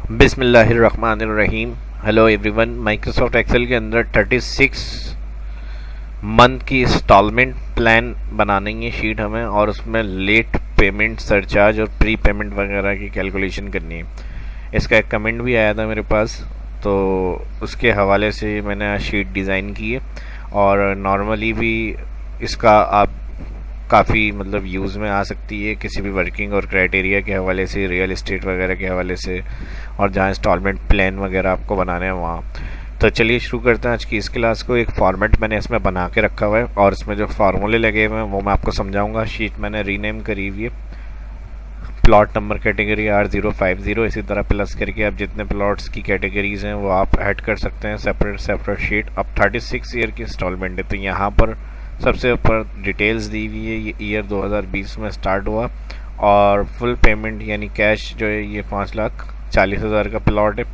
बिस्मिल्लाहिर्रहमानिर्रहीम। Hello everyone. Microsoft Excel के अंदर 36 मंथ की इंस्टॉलमेंट प्लान बनानी है शीट हमें, और उसमें लेट पेमेंट, सरचार्ज और प्री पेमेंट वगैरह की कैलकुलेशन करनी है। इसका एक कमेंट भी आया था मेरे पास, तो उसके हवाले से मैंने आज शीट डिज़ाइन की है। और नॉर्मली भी इसका आप काफ़ी यूज़ में आ सकती है किसी भी वर्किंग और क्राइटेरिया के हवाले से, रियल इस्टेट वगैरह के हवाले से, और जहाँ इंस्टॉलमेंट प्लान वगैरह आपको बनाने हैं वहाँ। तो चलिए शुरू करते हैं आज की इस क्लास को। एक फॉर्मेट मैंने इसमें बना के रखा हुआ है और इसमें जो फार्मूले लगे हुए हैं वो मैं आपको समझाऊंगा। शीट मैंने रीनेम करी हुई है, प्लॉट नंबर कैटेगरी R050। इसी तरह प्लस करके आप जितने प्लॉट्स की कैटेगरीज हैं वो आप ऐड कर सकते हैं सेपरेट शीट। अब 36 ईयर की इंस्टॉलमेंट है, तो यहाँ पर सबसे ऊपर डिटेल्स दी हुई है। ये ईयर 2020 में स्टार्ट हुआ और फुल पेमेंट यानी कैश जो है ये 5,40,000 का प्लॉट है,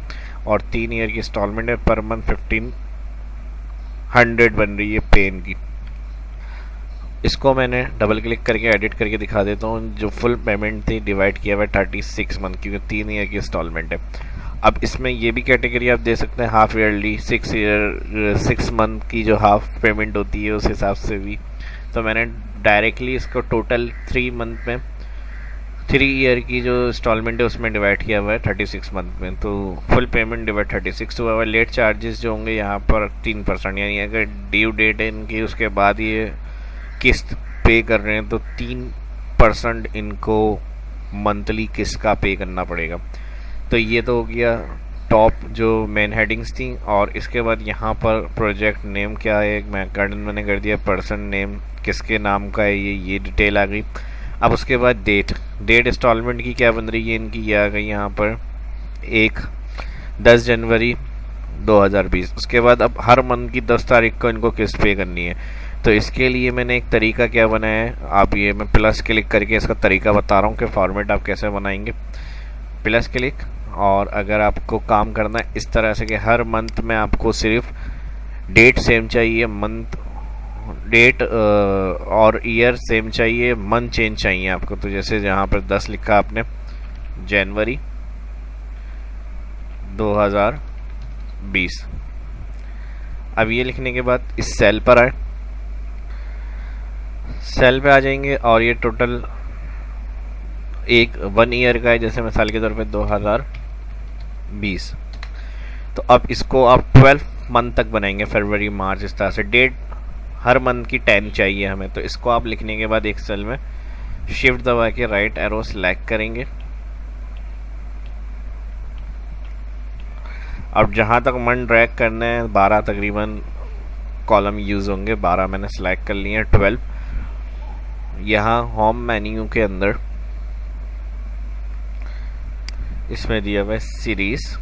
और 3 ईयर की इंस्टॉलमेंट है। पर मंथ 1500 बन रही है पेन की। इसको मैंने डबल क्लिक करके एडिट करके दिखा देता हूँ। जो फुल पेमेंट थी डिवाइड किया हुआ है 36 मंथ, क्योंकि 3 ईयर की इंस्टॉलमेंट है। अब इसमें ये भी कैटेगरी आप दे सकते हैं हाफ ईयरली, 6 मंथ की जो हाफ पेमेंट होती है उस हिसाब से भी। तो मैंने डायरेक्टली इसको टोटल 3 मंथ में, 3 ईयर की जो इंस्टॉलमेंट है उसमें डिवाइड किया हुआ है 36 मंथ में। तो फुल पेमेंट डिवाइड 36 हुआ है। लेट चार्जेस जो होंगे यहाँ पर 3%, यानी अगर ड्यू डेट है इनकी उसके बाद ये किस्त पे कर रहे हैं तो 3% इनको मंथली किस्त का पे करना पड़ेगा। तो ये तो हो गया टॉप जो मेन हेडिंग्स थी। और इसके बाद यहाँ पर प्रोजेक्ट नेम क्या है मैंने कर दिया, पर्सन नेम किसके नाम का है ये डिटेल आ गई। अब उसके बाद डेट इंस्टॉलमेंट की क्या बन रही है इनकी, ये आ गई यहाँ पर 10 जनवरी 2020। उसके बाद अब हर मंथ की 10 तारीख को इनको किस्त पे करनी है। तो इसके लिए मैंने एक तरीका क्या बनाया है, आप ये मैं प्लस क्लिक करके इसका तरीका बता रहा हूँ कि फॉर्मेट आप कैसे बनाएंगे। प्लस क्लिक, और अगर आपको काम करना है इस तरह से कि हर मंथ में आपको सिर्फ डेट सेम चाहिए, मंथ डेट और ईयर सेम चाहिए, मंथ चेंज चाहिए आपको। तो जैसे जहाँ पर 10 लिखा आपने, जनवरी 2020। अब ये लिखने के बाद इस सेल पर आए, सेल पे आ जाएंगे और ये टोटल 1 ईयर का है, जैसे मिसाल के तौर पे 2020। तो अब इसको आप 12 मंथ तक बनाएंगे, फरवरी मार्च इस तरह से। डेट हर मंथ की 10 चाहिए हमें। तो इसको आप लिखने के बाद एक सेल में शिफ्ट दबा के राइट एरो सेलेक्ट करेंगे। अब जहाँ तक मन ड्रैग करना है 12 तकरीबन कॉलम यूज़ होंगे, 12 मैंने सेलेक्ट कर लिए हैं। 12 यहाँ होम मेन्यू के अंदर इसमें दिया हुआ है सीरीज,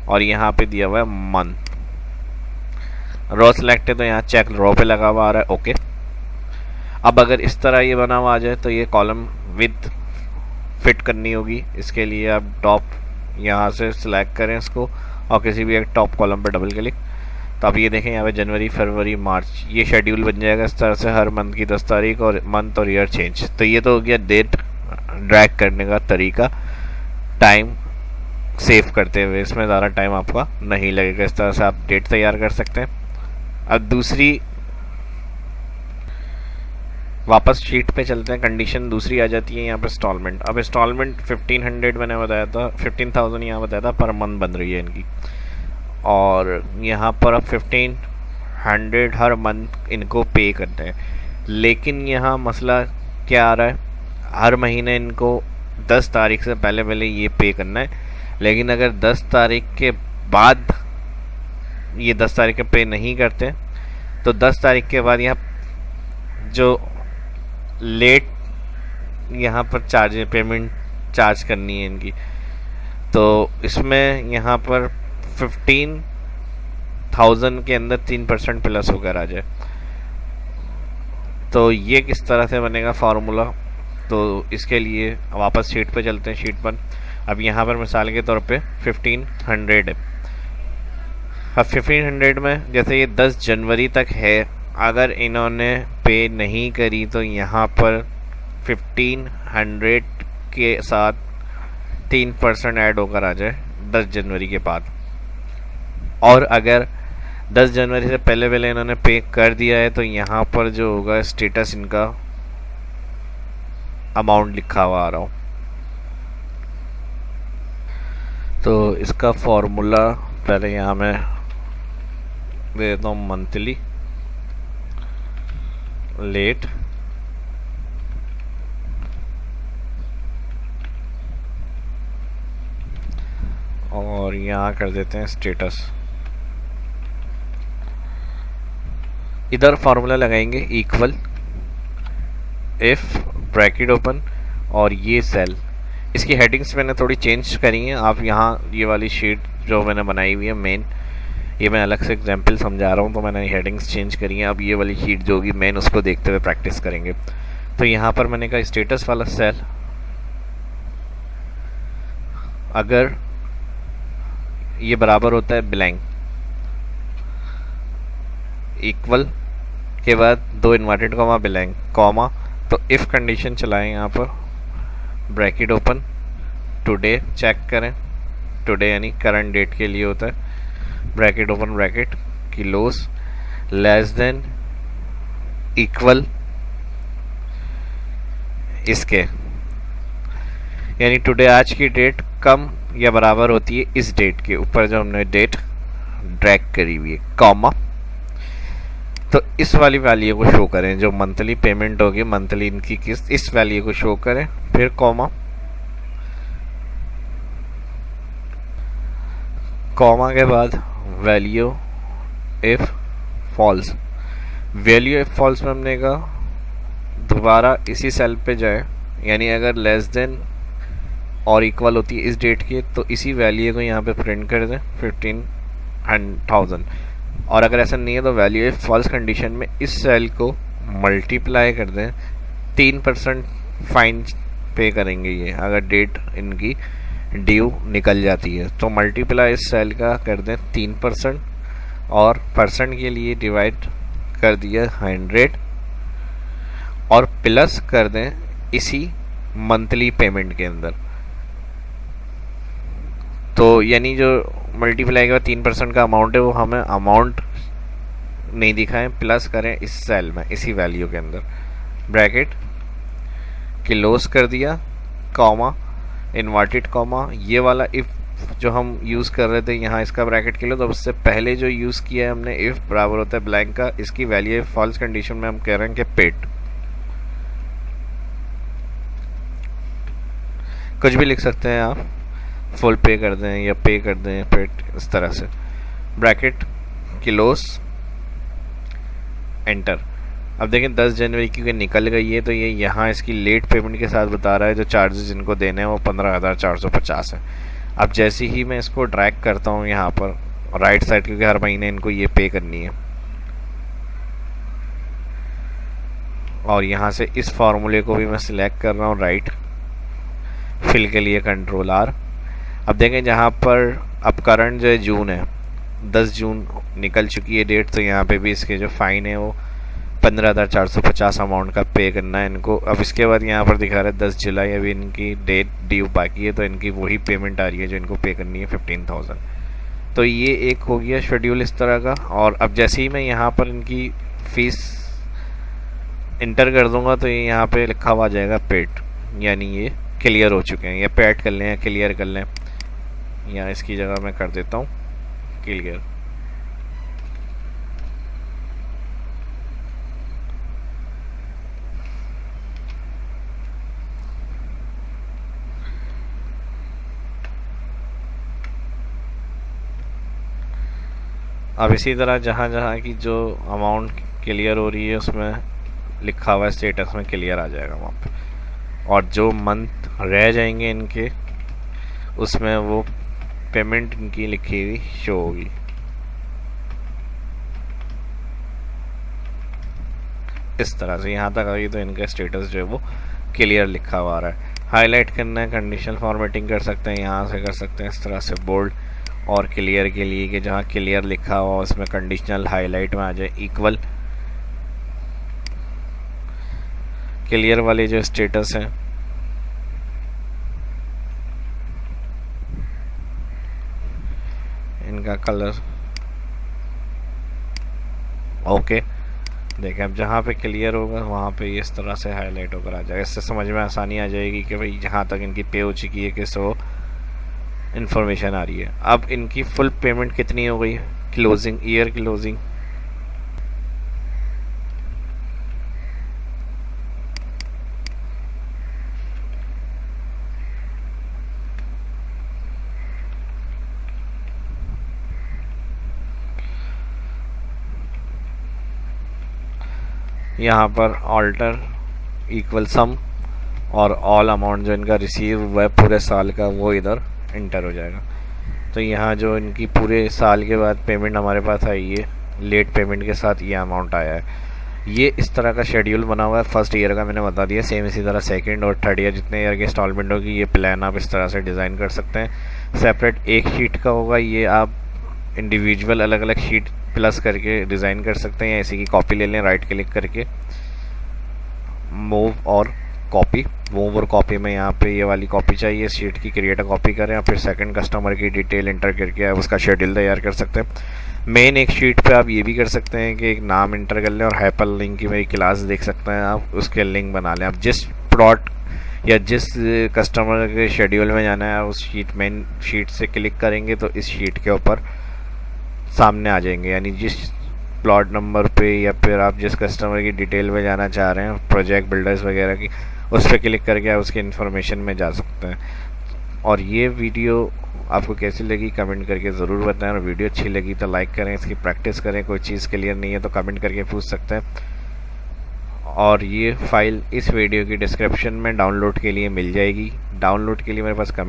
और यहाँ पे दिया हुआ है मंथ। रो सिलेक्ट है तो यहाँ चेक रो पे लगा हुआ आ रहा है, ओके। अब अगर इस तरह ये बना हुआ आ जाए तो ये कॉलम विद फिट करनी होगी। इसके लिए आप टॉप यहाँ से सिलेक्ट करें इसको और किसी भी एक टॉप कॉलम पे डबल क्लिक। तो अब ये देखें यहाँ पे जनवरी, फरवरी, मार्च, ये शेड्यूल बन जाएगा इस तरह से, हर मंथ की 10 तारीख और मंथ और ईयर चेंज। तो ये तो हो गया डेट ड्रैग करने का तरीका, टाइम सेव करते हुए। इसमें ज़्यादा टाइम आपका नहीं लगेगा। इस तरह से आप डेट तैयार कर सकते हैं। अब दूसरी वापस शीट पे चलते हैं। कंडीशन दूसरी आ जाती है यहाँ पे इंस्टॉलमेंट। अब इंस्टॉलमेंट 1500 मैंने बताया था, 15,000 यहाँ बताया था पर मंथ बन रही है इनकी। और यहाँ पर अब 1500 हर मंथ इनको पे करते हैं। लेकिन यहाँ मसला क्या आ रहा है, हर महीने इनको 10 तारीख से पहले ये पे करना है। लेकिन अगर 10 तारीख के बाद ये 10 तारीख के पे नहीं करते तो 10 तारीख के बाद यहाँ जो लेट यहाँ पर पेमेंट चार्ज करनी है इनकी। तो इसमें यहाँ पर 15,000 के अंदर 3% प्लस होकर आ जाए। तो ये किस तरह से बनेगा फार्मूला, तो इसके लिए वापस शीट पे चलते हैं। शीट पर अब यहाँ पर मिसाल के तौर पे 1500 है। अब 1500 में जैसे ये 10 जनवरी तक है, अगर इन्होंने पे नहीं करी तो यहाँ पर 1500 के साथ 3% ऐड होकर आ जाए 10 जनवरी के बाद। और अगर 10 जनवरी से पहले पहले इन्होंने पे कर दिया है तो यहाँ पर जो होगा स्टेटस इनका अमाउंट लिखा हुआ आ रहा हो। तो इसका फॉर्मूला पहले यहाँ मैं दे देता हूँ, मंथली लेट और यहाँ कर देते हैं स्टेटस। इधर फॉर्मूला लगाएंगे इक्वल इफ ब्रैकेट ओपन और ये सेल। इसकी हेडिंग्स मैंने थोड़ी चेंज करी हैं। आप यहाँ ये वाली शीट जो मैंने बनाई हुई है मेन, ये मैं अलग से एग्जांपल समझा रहा हूँ तो मैंने हेडिंग्स चेंज करी हैं। अब ये वाली शीट जो होगी मेन, उसको देखते हुए प्रैक्टिस करेंगे। तो यहाँ पर मैंने कहा स्टेटस वाला सेल अगर ये बराबर होता है ब्लैंक, इक्वल के बाद 2 इन्वर्टेड कॉमा ब्लैंक कॉमा, तो इफ कंडीशन चलाएं यहाँ पर, ब्रैकेट ओपन, टुडे चेक करें, टुडे यानी करंट डेट के लिए होता है, bracket open bracket close, less than equal इसके, यानी टुडे आज की डेट कम या बराबर होती है इस डेट के ऊपर जो हमने डेट ड्रैग करी हुई है, कॉमा। तो इस वाली वैल्यू को शो करें जो मंथली पेमेंट होगी, मंथली इनकी किस्त, इस वैल्यू को शो करें, फिर कॉमा, कॉमा के बाद value if false. Value if false में हमने कहा दोबारा इसी सेल पे जाए, यानी अगर लेस देन और इक्वल होती है इस डेट की तो इसी वैल्यू को यहाँ पे प्रिंट कर दें 15,000। और अगर ऐसा नहीं है तो वैल्यू इफ फॉल्स कंडीशन में इस सेल को मल्टीप्लाई कर दें, 3% फाइन पे करेंगे ये अगर डेट इनकी ड्यू निकल जाती है। तो मल्टीप्लाई इस सेल का कर दें 3% और परसेंट के लिए डिवाइड कर दिया 100 और प्लस कर दें इसी मंथली पेमेंट के अंदर। तो यानी जो मल्टीप्लाई के बाद 3% का अमाउंट है वो हमें अमाउंट नहीं दिखाएं, प्लस करें इस सेल में इसी वैल्यू के अंदर, ब्रैकेट क्लोज कर दिया, कॉमा, इन्वर्टेड कॉमा, ये वाला इफ जो हम यूज़ कर रहे थे यहाँ इसका ब्रैकेट क्लोज, तो उससे पहले जो यूज़ किया है हमने इफ बराबर होता है ब्लैंक का, इसकी वैल्यू फॉल्स कंडीशन में हम कह रहे हैं कि पेड। कुछ भी लिख सकते हैं आप, फुल पे कर दें या पे कर दें, पेड, इस तरह से, ब्रैकेट क्लोज, एंटर। अब देखें 10 जनवरी क्योंकि निकल गई है तो ये यहाँ इसकी लेट पेमेंट के साथ बता रहा है जो चार्जेस इनको देने हैं वो 15,450 है। अब जैसे ही मैं इसको ड्रैग करता हूँ यहाँ पर राइट साइड, क्योंकि हर महीने इनको ये पे करनी है, और यहाँ से इस फार्मूले को भी मैं सिलेक्ट कर रहा हूँ राइट, फिल के लिए कंट्रोल आर। अब देखें जहाँ पर अब करंट जो है जून है, 10 जून निकल चुकी है डेट, तो यहाँ पे भी इसके जो फाइन है वो 15,450 अमाउंट का पे करना है इनको। अब इसके बाद यहाँ पर दिखा रहा है 10 जुलाई, अभी इनकी डेट ड्यू बाकी है तो इनकी वही पेमेंट आ रही है जो इनको पे करनी है 15,000। तो ये एक हो गया शेड्यूल इस तरह का। और अब जैसे ही मैं यहाँ पर इनकी फीस इंटर कर दूंगा तो ये यहाँ पे लिखा हुआ आ जाएगा पेड, यानी ये क्लियर हो चुके हैं, या पेड कर लें या क्लियर कर लें, या इसकी जगह मैं कर देता हूँ क्लियर। अब इसी तरह जहाँ जहाँ की जो अमाउंट क्लियर हो रही है उसमें लिखा हुआ है स्टेटस में क्लियर आ जाएगा वहाँ पे, और जो मंथ रह जाएंगे इनके उसमें वो पेमेंट इनकी लिखी हुई शो होगी। इस तरह से यहाँ तक आ गई तो इनका स्टेटस जो है वो क्लियर लिखा हुआ आ रहा है। हाईलाइट करना है, कंडीशनल फॉर्मेटिंग कर सकते हैं, यहाँ से कर सकते हैं इस तरह से बोल्ड और क्लियर के लिए कि जहाँ क्लियर लिखा हुआ उसमें कंडीशनल हाईलाइट में आ जाए इक्वल। क्लियर वाले जो स्टेटस हैं इनका कलर ओके। देखें अब जहाँ पे क्लियर होगा वहाँ पे इस तरह से हाईलाइट होकर आ जाएगा। इससे समझ में आसानी आ जाएगी कि भाई जहाँ तक इनकी पे हो चुकी है किस वो इन्फॉर्मेशन आ रही है। अब इनकी फुल पेमेंट कितनी हो गई क्लोजिंग ईयर क्लोजिंग, यहाँ पर ऑल्टर इक्वल सम और ऑल अमाउंट जो इनका रिसीव हुआ है पूरे साल का वो इधर इंटर हो जाएगा। तो यहाँ जो इनकी पूरे साल के बाद पेमेंट हमारे पास आई है लेट पेमेंट के साथ ये अमाउंट आया है। ये इस तरह का शेड्यूल बना हुआ है। फर्स्ट ईयर का मैंने बता दिया, सेम इसी तरह सेकंड और थर्ड ईयर जितने ईयर की इंस्टॉलमेंट होगी ये प्लान आप इस तरह से डिज़ाइन कर सकते हैं। सेपरेट एक शीट का होगा, ये आप इंडिविजुअल अलग अलग शीट प्लस करके डिज़ाइन कर सकते हैं या इसी की कॉपी ले लें, राइट क्लिक करके मूव और कॉपी। मूव और कॉपी में यहाँ पे ये वाली कॉपी चाहिए शीट की, क्रिएट अ कॉपी करें और फिर सेकंड कस्टमर की डिटेल इंटर करके आप उसका शेड्यूल तैयार कर सकते हैं। मेन एक शीट पे आप ये भी कर सकते हैं कि एक नाम इंटर कर लें और हाइपर लिंक की मेरी क्लास देख सकते हैं आप, उसके लिंक बना लें। आप जिस प्लॉट या जिस कस्टमर के शेड्यूल में जाना है उस शीट मेन शीट से क्लिक करेंगे तो इस शीट के ऊपर सामने आ जाएंगे, यानी जिस प्लॉट नंबर पे या फिर आप जिस कस्टमर की डिटेल में जाना चाह रहे हैं प्रोजेक्ट बिल्डर्स वगैरह की, उस पर क्लिक करके आप उसकी इन्फॉर्मेशन में जा सकते हैं। और ये वीडियो आपको कैसी लगी कमेंट करके ज़रूर बताएं, और वीडियो अच्छी लगी तो लाइक करें, इसकी प्रैक्टिस करें। कोई चीज़ क्लियर नहीं है तो कमेंट करके पूछ सकते हैं। और ये फाइल इस वीडियो की डिस्क्रिप्शन में डाउनलोड के लिए मिल जाएगी। डाउनलोड के लिए मेरे पास कमेंट